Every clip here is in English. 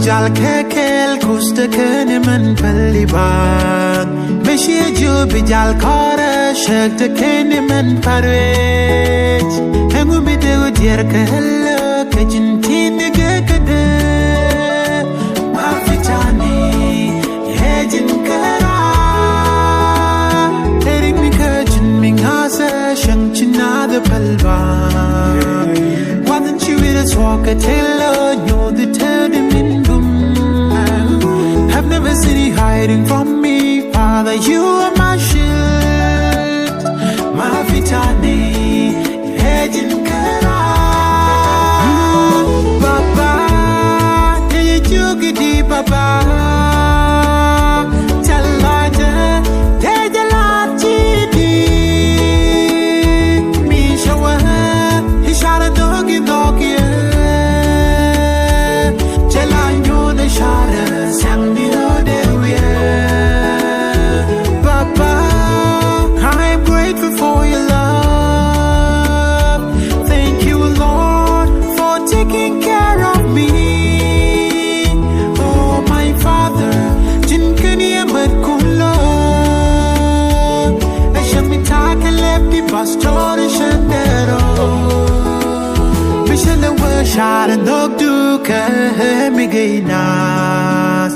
bijal kekel kuste kene man palibag Meshi jo bijal kara shak te kene man parwech Hengu bide u dier ke hello ke jintine ge kade Ma fitani yejin kara Terik mi ke jin mingasa shang china de palba Wasn't you with us walk a tailor you're the turning in boom Have never seen you hiding from me Father you are my shield My vitani Hejin kara Baba Hey you gidi baba Chalaja Tejalati Mi shawa Ishara dogi dogi Jalanyo de shara Samdi de we Papa I'm grateful for your love Thank you Lord for taking care of me Oh my Father Jinkani amat kulo Ashami taka lepti pastor shandero Mishale wa shara nokdu Migainas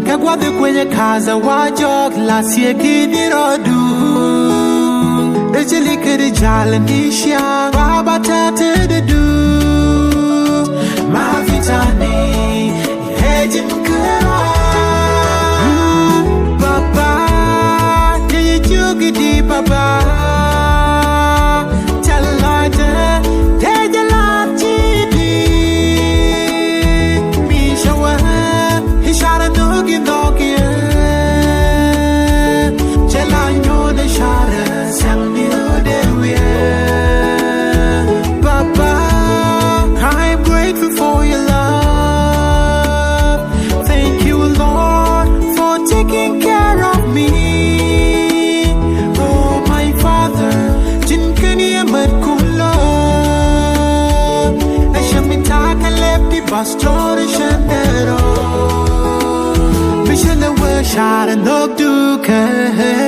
Kagwade kwenye kaza wajok la siekini rodu Ejeli kiri jala nisha Baba tate de du Ma vitani Hejin kara Baba Yeye jugi di baba Chalaja Tejalati Ishara dogi dogi Jalanyo de shara Samdi de we Papa I'm grateful for your love Thank you Lord for taking care of me Oh my Father Jinkani amat kulo Ashamintaka lepti pastor shandero Mishale wa shara nokdu ke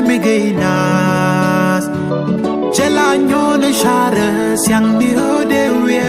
migainas Jalanyo de shara siang di de we